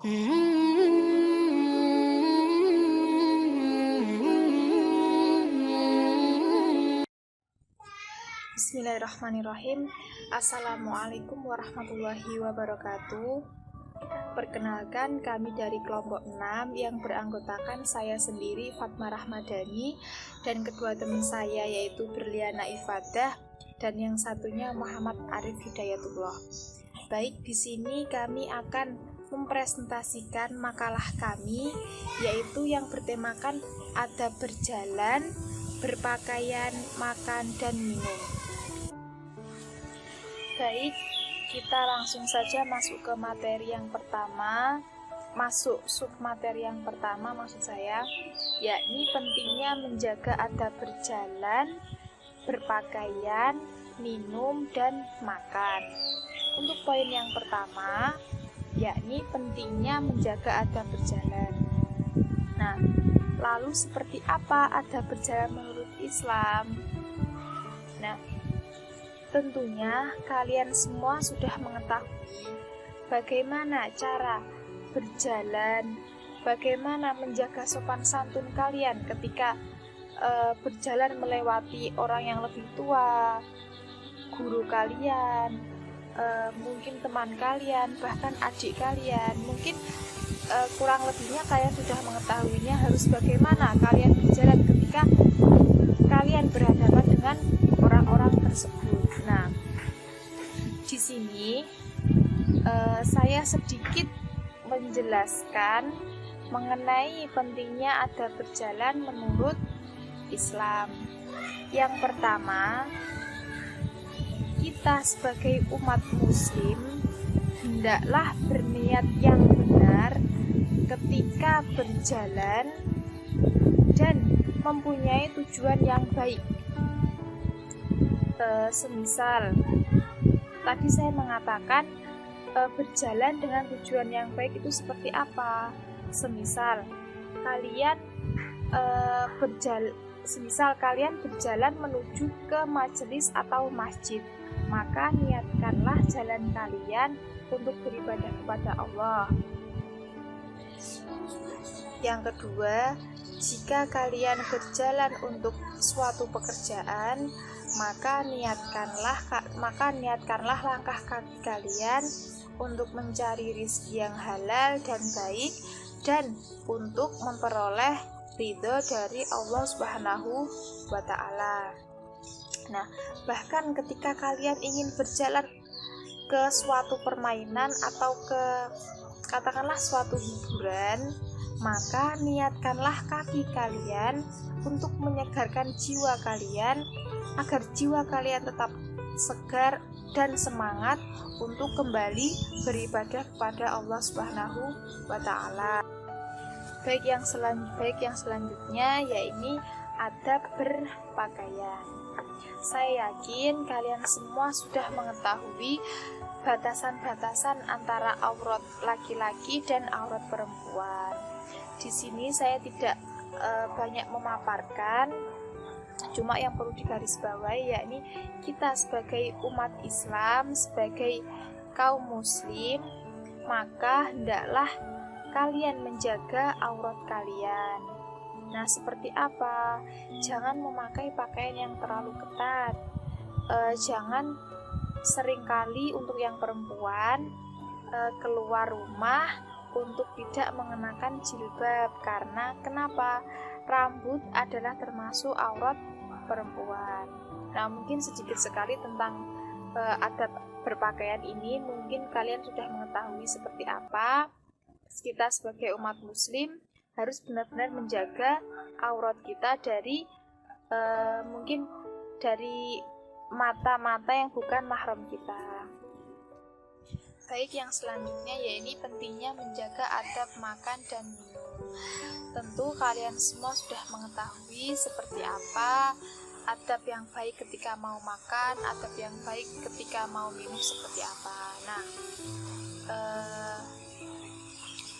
Bismillahirrahmanirrahim. Assalamualaikum warahmatullahi wabarakatuh. Perkenalkan, kami dari kelompok 6 yang beranggotakan saya sendiri Fatma Rahmadani dan kedua teman saya yaitu Berliana Ifadah dan yang satunya Muhammad Arif Hidayatullah. Baik, di sini kami akan mempresentasikan makalah kami yaitu yang bertemakan adab berjalan, berpakaian, makan, dan minum. Baik, kita langsung saja masuk ke materi yang pertama, masuk submateri yang pertama maksud saya, yakni pentingnya menjaga adab berjalan, berpakaian, minum, dan makan. Untuk poin yang pertama, yakni pentingnya menjaga adab berjalan. Nah, lalu seperti apa adab berjalan menurut Islam? Nah, tentunya kalian semua sudah mengetahui bagaimana cara berjalan, bagaimana menjaga sopan santun kalian ketika berjalan melewati orang yang lebih tua, guru kalian, mungkin teman kalian, bahkan adik kalian. Mungkin kurang lebihnya kalian sudah mengetahuinya harus bagaimana kalian berjalan ketika kalian berhadapan dengan orang-orang tersebut. Nah, di sini saya sedikit menjelaskan mengenai pentingnya adab berjalan menurut Islam. Yang pertama, kita sebagai umat muslim hendaklah berniat yang benar ketika berjalan dan mempunyai tujuan yang baik. Semisal tadi saya mengatakan berjalan dengan tujuan yang baik itu seperti apa? Semisal kalian berjalan menuju ke majelis atau masjid, maka niatkanlah jalan kalian untuk beribadah kepada Allah. Yang kedua, jika kalian berjalan untuk suatu pekerjaan, maka niatkanlah langkah kaki kalian untuk mencari rezeki yang halal dan baik dan untuk memperoleh ridho dari Allah Subhanahu wa Ta'ala. Nah, bahkan ketika kalian ingin berjalan ke suatu permainan atau ke katakanlah suatu hiburan, maka niatkanlah kaki kalian untuk menyegarkan jiwa kalian agar jiwa kalian tetap segar dan semangat untuk kembali beribadah kepada Allah Subhanahu wa Ta'ala. Baik yang selanjutnya yaitu adab berpakaian. Saya yakin kalian semua sudah mengetahui batasan-batasan antara aurat laki-laki dan aurat perempuan. Di sini saya tidak banyak memaparkan, cuma yang perlu digarisbawahi yakni kita sebagai umat Islam, sebagai kaum muslim, maka hendaklah kalian menjaga aurat kalian. Nah, seperti apa? Jangan memakai pakaian yang terlalu ketat. Jangan seringkali untuk yang perempuan keluar rumah untuk tidak mengenakan jilbab. Karena kenapa? Rambut adalah termasuk aurat perempuan. Nah, mungkin sedikit sekali tentang adab berpakaian ini, mungkin kalian sudah mengetahui seperti apa. Kita sebagai umat muslim harus benar-benar menjaga aurat kita dari mungkin dari mata-mata yang bukan mahram kita. Baik, yang selanjutnya yaitu pentingnya menjaga adab makan dan minum. Tentu kalian semua sudah mengetahui seperti apa adab yang baik ketika mau makan, adab yang baik ketika mau minum seperti apa. Nah,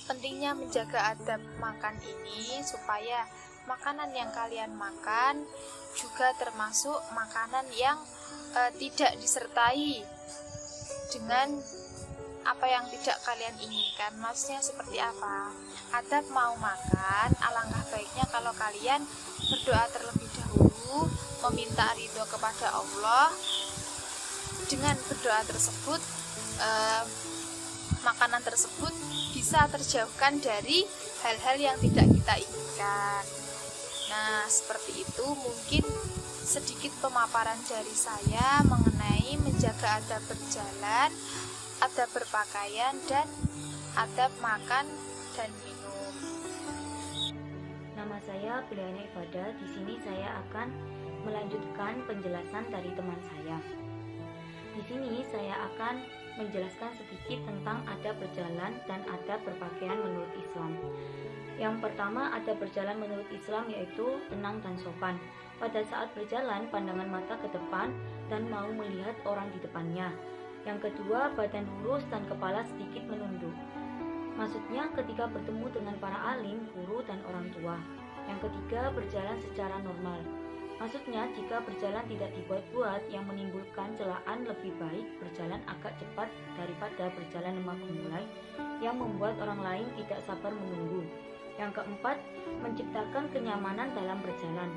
pentingnya menjaga adab makan ini supaya makanan yang kalian makan juga termasuk makanan yang tidak disertai dengan apa yang tidak kalian inginkan. Maksudnya seperti apa? Adab mau makan, alangkah baiknya kalau kalian berdoa terlebih dahulu, meminta ridho kepada Allah. Dengan berdoa tersebut, makanan tersebut bisa terjauhkan dari hal-hal yang tidak kita inginkan. Nah, seperti itu mungkin sedikit pemaparan dari saya mengenai menjaga adab berjalan, adab berpakaian, dan adab makan dan minum. Nama saya Biliana Ibadah. Di sini saya akan melanjutkan penjelasan dari teman saya. Di sini saya akan menjelaskan sedikit tentang adab berjalan dan adab berpakaian menurut Islam. Yang pertama, adab berjalan menurut Islam yaitu tenang dan sopan. Pada saat berjalan, pandangan mata ke depan dan mau melihat orang di depannya. Yang kedua, badan lurus dan kepala sedikit menunduk. Maksudnya ketika bertemu dengan para alim, guru, dan orang tua. Yang ketiga, berjalan secara normal. Maksudnya jika berjalan tidak dibuat-buat yang menimbulkan celaan, lebih baik berjalan agak cepat daripada berjalan lemah memulai yang membuat orang lain tidak sabar menunggu. Yang keempat, menciptakan kenyamanan dalam berjalan.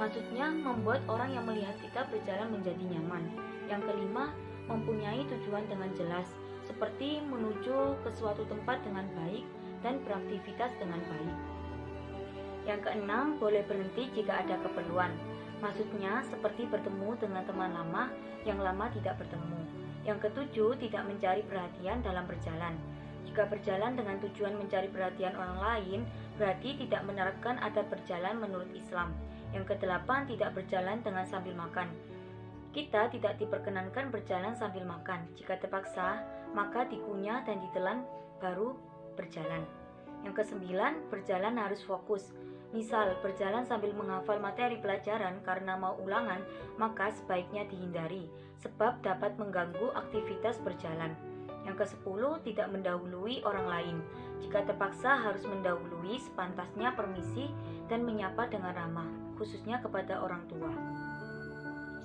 Maksudnya membuat orang yang melihat kita berjalan menjadi nyaman. Yang kelima, mempunyai tujuan dengan jelas, seperti menuju ke suatu tempat dengan baik dan beraktivitas dengan baik. Yang keenam, boleh berhenti jika ada keperluan. Maksudnya seperti bertemu dengan teman lama yang lama tidak bertemu. Yang ketujuh, tidak mencari perhatian dalam berjalan. Jika berjalan dengan tujuan mencari perhatian orang lain, berarti tidak menerapkan adab berjalan menurut Islam. Yang kedelapan, tidak berjalan dengan sambil makan. Kita tidak diperkenankan berjalan sambil makan. Jika terpaksa, maka dikunyah dan ditelan baru berjalan. Yang kesembilan, berjalan harus fokus. Misal, berjalan sambil menghafal materi pelajaran karena mau ulangan, maka sebaiknya dihindari, sebab dapat mengganggu aktivitas berjalan. Yang ke-10, tidak mendahului orang lain. Jika terpaksa harus mendahului, sepantasnya permisi dan menyapa dengan ramah, khususnya kepada orang tua.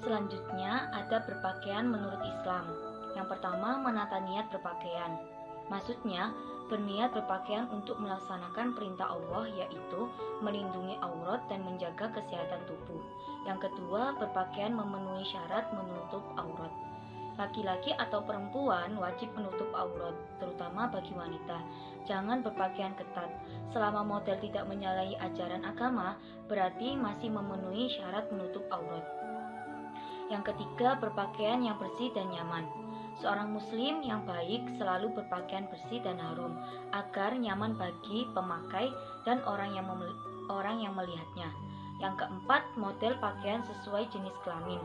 Selanjutnya, ada berpakaian menurut Islam. Yang pertama, menata niat berpakaian. Maksudnya, berniat berpakaian untuk melaksanakan perintah Allah, yaitu melindungi aurat dan menjaga kesehatan tubuh. Yang kedua, berpakaian memenuhi syarat menutup aurat. Laki-laki atau perempuan wajib menutup aurat, terutama bagi wanita. Jangan berpakaian ketat. Selama model tidak menyalahi ajaran agama, berarti masih memenuhi syarat menutup aurat. Yang ketiga, berpakaian yang bersih dan nyaman. Seorang muslim yang baik selalu berpakaian bersih dan harum, agar nyaman bagi pemakai dan orang yang melihatnya. Yang keempat, model pakaian sesuai jenis kelamin.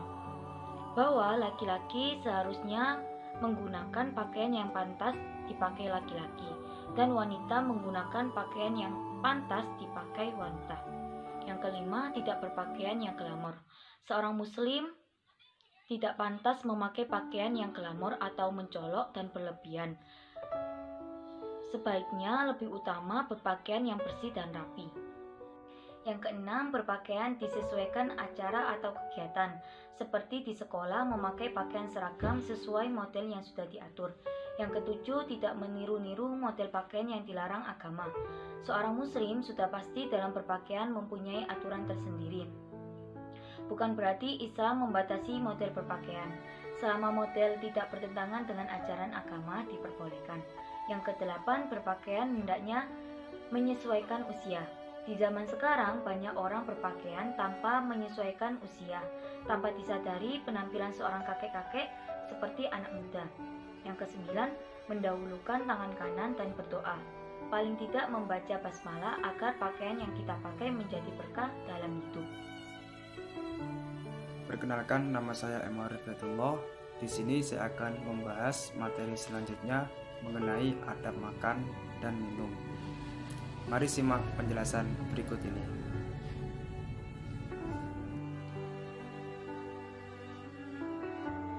Bahwa laki-laki seharusnya menggunakan pakaian yang pantas dipakai laki-laki, dan wanita menggunakan pakaian yang pantas dipakai wanita. Yang kelima, tidak berpakaian yang glamor. Seorang muslim tidak pantas memakai pakaian yang glamor atau mencolok dan berlebihan. Sebaiknya lebih utama berpakaian yang bersih dan rapi. Yang keenam, berpakaian disesuaikan acara atau kegiatan. Seperti di sekolah, memakai pakaian seragam sesuai model yang sudah diatur. Yang ketujuh, tidak meniru-niru model pakaian yang dilarang agama. Seorang muslim sudah pasti dalam berpakaian mempunyai aturan tersendiri. Bukan berarti Islam membatasi model berpakaian. Selama model tidak bertentangan dengan ajaran agama, diperbolehkan. Yang kedelapan, berpakaian hendaknya menyesuaikan usia. Di zaman sekarang, banyak orang berpakaian tanpa menyesuaikan usia, tanpa disadari penampilan seorang kakek-kakek seperti anak muda. Yang kesembilan, mendahulukan tangan kanan dan berdoa. Paling tidak membaca basmalah agar pakaian yang kita pakai menjadi berkah dalam hidup. Perkenalkan, nama saya Emma Rifatullah. Di sini saya akan membahas materi selanjutnya mengenai adab makan dan minum. Mari simak penjelasan berikut ini.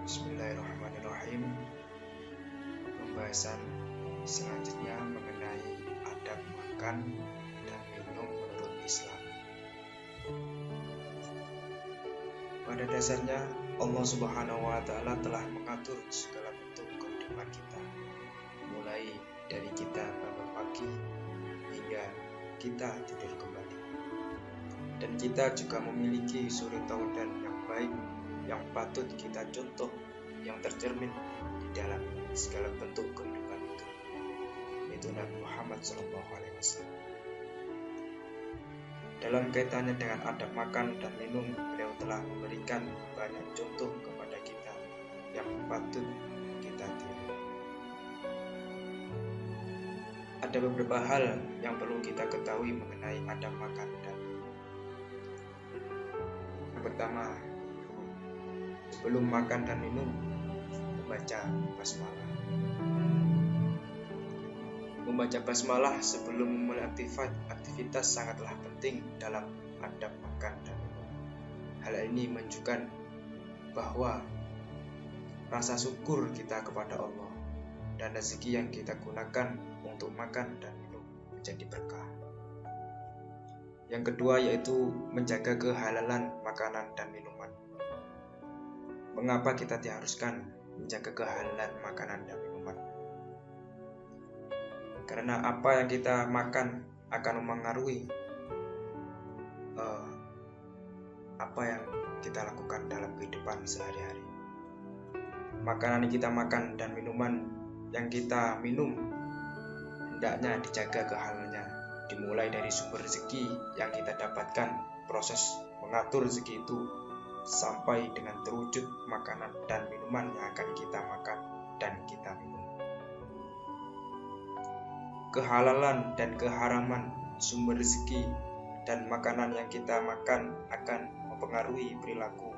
Bismillahirrahmanirrahim. Pembahasan selanjutnya mengenai adab makan dan minum menurut Islam. Pada dasarnya Allah Subhanahu wa Ta'ala telah mengatur segala bentuk kehidupan kita. kita tidur kembali. Dan kita juga memiliki suri tauladan yang baik yang patut kita contoh, yang tercermin di dalam segala bentuk kehidupan itu, yaitu Nabi Muhammad SAW. Dalam kaitannya dengan adab makan dan minum, beliau telah memberikan banyak contoh kepada kita yang patut kita tiru. Ada beberapa hal yang perlu kita ketahui mengenai adab makan dan minum. Yang pertama, sebelum makan dan minum, membaca basmalah. Membaca basmalah sebelum memulai aktivitas sangatlah penting dalam adab makan dan minum. Hal ini menunjukkan bahwa rasa syukur kita kepada Allah dan rezeki yang kita gunakan untuk makan dan minum menjadi berkah. Yang kedua yaitu menjaga kehalalan makanan dan minuman. Mengapa kita diharuskan menjaga kehalalan makanan dan minuman? Karena apa yang kita makan akan memengaruhi apa yang kita lakukan dalam kehidupan sehari-hari. Makanan yang kita makan dan minuman yang kita minum hendaknya dijaga kehalalannya, dimulai dari sumber rezeki yang kita dapatkan, proses mengatur rezeki itu sampai dengan terwujud makanan dan minuman yang akan kita makan dan kita minum. Kehalalan dan keharaman sumber rezeki dan makanan yang kita makan akan mempengaruhi perilaku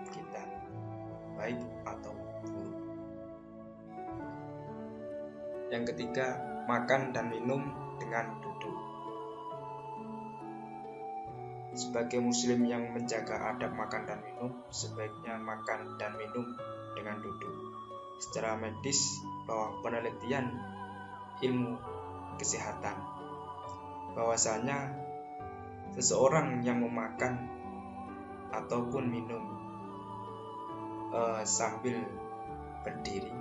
kita, baik atau buruk. Yang ketiga, makan dan minum dengan duduk. Sebagai muslim yang menjaga adab makan dan minum, sebaiknya makan dan minum dengan duduk. Secara medis, bahwa penelitian ilmu kesehatan bahwasanya seseorang yang memakan ataupun minum sambil berdiri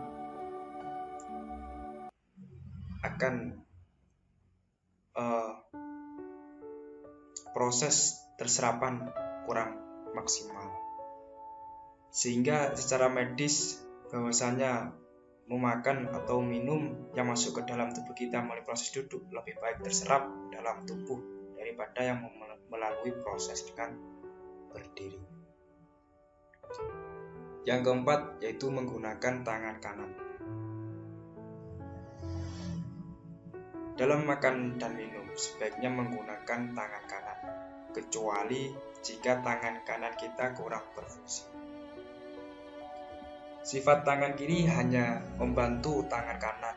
akan proses terserapan kurang maksimal, sehingga secara medis bahwasanya memakan atau minum yang masuk ke dalam tubuh kita melalui proses duduk lebih baik terserap dalam tubuh daripada yang melalui proses dengan berdiri. Yang keempat yaitu menggunakan tangan kanan. Dalam makan dan minum sebaiknya menggunakan tangan kanan, kecuali jika tangan kanan kita kurang berfungsi. Sifat tangan kiri hanya membantu tangan kanan.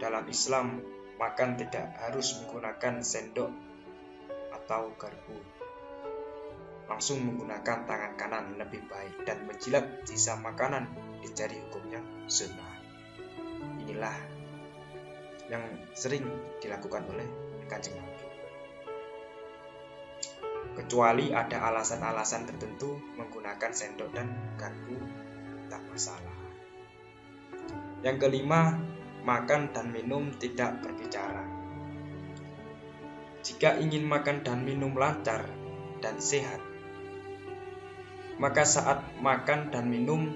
Dalam Islam, makan tidak harus menggunakan sendok atau garpu. Langsung menggunakan tangan kanan lebih baik dan menjilat sisa makanan di jari hukumnya sunnah. Inilah yang sering dilakukan oleh Kanjeng Nabi. Kecuali ada alasan-alasan tertentu menggunakan sendok dan garpu tak masalah. Yang kelima, makan dan minum tidak berbicara. Jika ingin makan dan minum lancar dan sehat, maka saat makan dan minum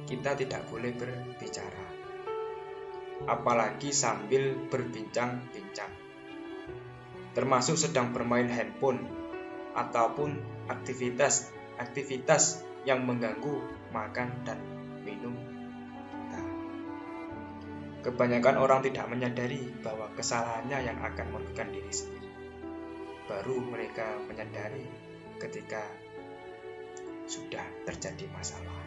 kita tidak boleh berbicara, apalagi sambil berbincang-bincang, termasuk sedang bermain handphone ataupun aktivitas yang mengganggu makan dan minum kita. Kebanyakan orang tidak menyadari bahwa kesalahannya yang akan merugikan diri sendiri. Baru mereka menyadari ketika sudah terjadi masalah.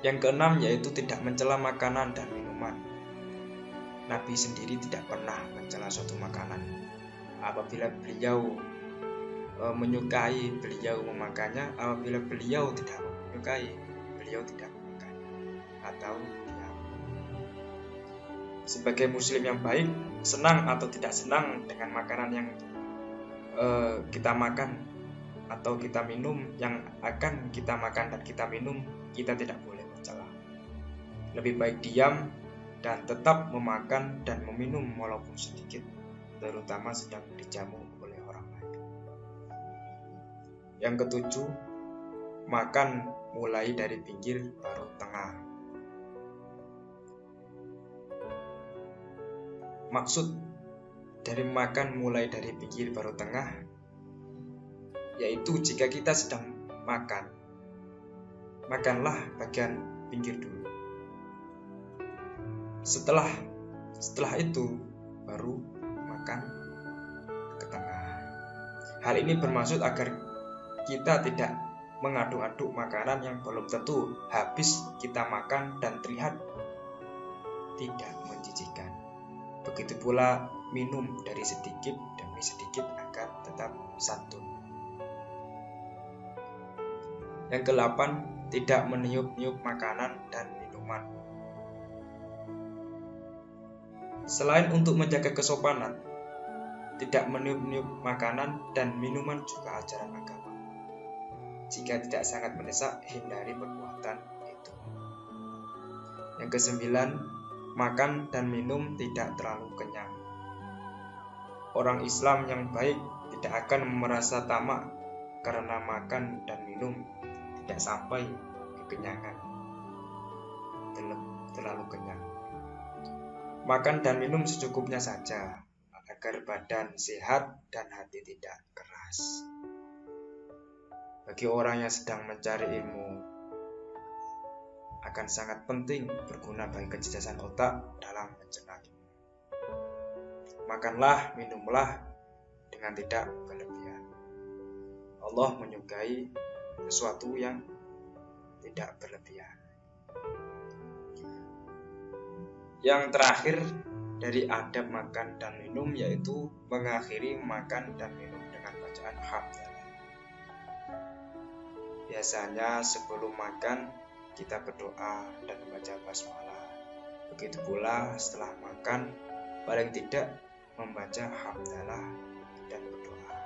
Yang keenam yaitu tidak mencela makanan dan minuman. Nabi sendiri tidak pernah mencela suatu makanan. Apabila beliau menyukai, beliau memakannya. Apabila beliau tidak menyukai, beliau tidak memakannya atau diam. Sebagai muslim yang baik, senang atau tidak senang dengan makanan yang kita makan atau kita minum, yang akan kita makan dan kita minum, kita tidak boleh mencela. Lebih baik diam dan tetap memakan dan meminum walaupun sedikit, terutama sedang dijamu oleh orang lain. Yang ketujuh, makan mulai dari pinggir baru tengah. Maksud dari makan mulai dari pinggir baru tengah yaitu jika kita sedang makan, makanlah bagian pinggir dulu. Setelah itu baru makan ke tengah. Hal ini bermaksud agar kita tidak mengaduk-aduk makanan yang belum tentu habis kita makan dan terlihat tidak menjijikan. Begitu pula minum dari sedikit demi sedikit agar tetap santun. Yang ke-8, tidak meniup-niup makanan dan minuman. Selain untuk menjaga kesopanan, tidak meniup-niup makanan dan minuman juga ajaran agama. Jika tidak sangat mendesak, hindari perbuatan itu. Yang ke-9, makan dan minum tidak terlalu kenyang. Orang Islam yang baik tidak akan merasa tamak karena makan dan minum tidak sampai kekenyangan, terlalu kenyang. Makan dan minum secukupnya saja agar badan sehat dan hati tidak keras. Bagi orang yang sedang mencari ilmu, akan sangat penting berguna bagi kecerdasan otak dalam mencerna ilmu. Makanlah, minumlah dengan tidak berlebihan. Allah menyukai sesuatu yang tidak berlebihan. Yang terakhir dari adab makan dan minum yaitu mengakhiri makan dan minum dengan bacaan hamdalah. Biasanya sebelum makan kita berdoa dan membaca basmalah. Begitu pula setelah makan paling tidak membaca hamdalah dan berdoa.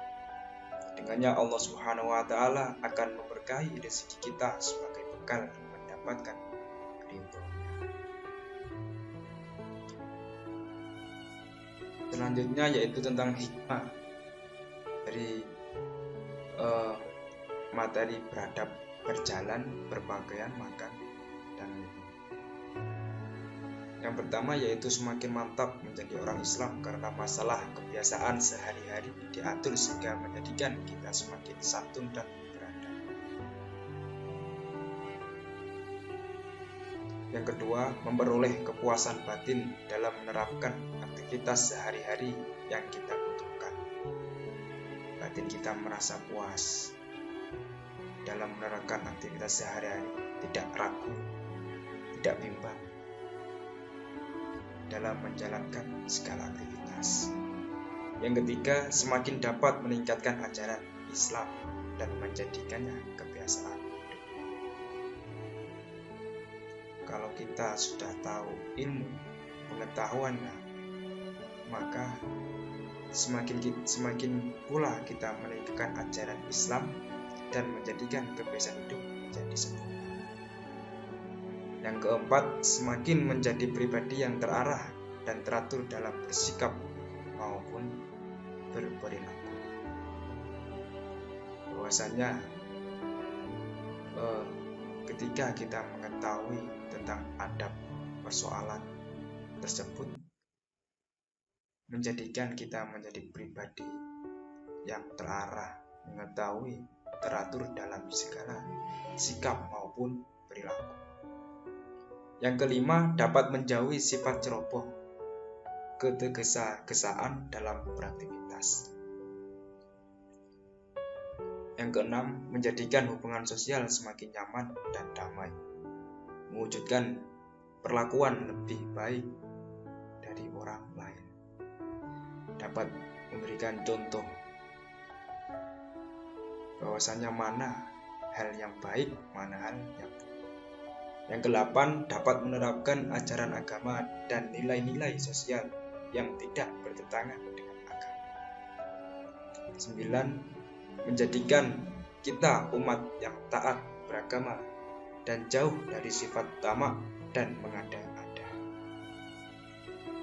Dengannya Allah Subhanahu wa taala akan memberkahi rezeki kita sebagai bekal mendapatkan ridho-Nya. Selanjutnya yaitu tentang hikmah dari materi beradab berjalan, berpakaian, makan, dan minum. Yang pertama yaitu semakin mantap menjadi orang Islam karena masalah kebiasaan sehari-hari diatur sehingga menjadikan kita semakin santun dan beradab. Yang kedua, memperoleh kepuasan batin dalam menerapkan aktivitas sehari-hari yang kita butuhkan. Batin kita merasa puas dalam menerapkan aktivitas sehari-hari, tidak ragu, tidak bimbang dalam menjalankan segala aktivitas. Yang ketiga, semakin dapat meningkatkan ajaran Islam dan menjadikannya kebiasaan hidup. Kalau kita sudah tahu ilmu pengetahuannya, maka semakin pula kita meningkatkan ajaran Islam dan menjadikan kebiasaan hidup menjadi sempurna. Yang keempat, semakin menjadi pribadi yang terarah dan teratur dalam bersikap maupun berperilaku. Bahwasanya ketika kita mengetahui tentang adab persoalan tersebut, menjadikan kita menjadi pribadi yang terarah, mengetahui, teratur dalam segala sikap maupun perilaku. Yang kelima, dapat menjauhi sifat ceroboh, ketergesa-gesaan dalam beraktivitas. Yang keenam, menjadikan hubungan sosial semakin nyaman dan damai, mewujudkan perlakuan lebih baik dari orang lain, dapat memberikan contoh bahwasanya mana hal yang baik, mana hal yang buruk. Yang ke-8, dapat menerapkan ajaran agama dan nilai-nilai sosial yang tidak bertentangan dengan agama. 9, menjadikan kita umat yang taat beragama dan jauh dari sifat tamak dan mengada-ada.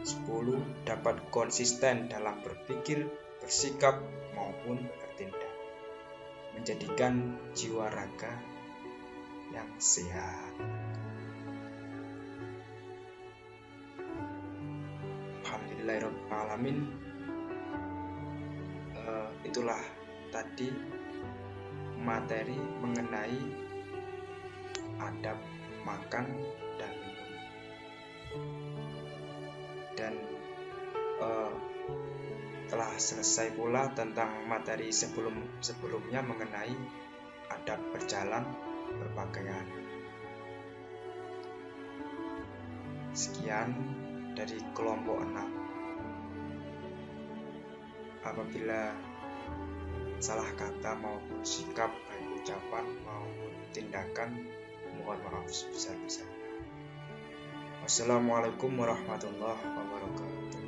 10. Dapat konsisten dalam berpikir, bersikap, maupun bertindak, menjadikan jiwa raga yang sehat. Alhamdulillahirrahmanirrahim. Itulah tadi materi mengenai adab makan dan minum. Dan telah selesai pula tentang materi sebelumnya mengenai adab berjalan, berpakaian. Sekian dari kelompok 6. Apabila salah kata maupun sikap, baik ucapan maupun tindakan, mohon maaf sebesar-besarnya. Wassalamualaikum warahmatullahi wabarakatuh.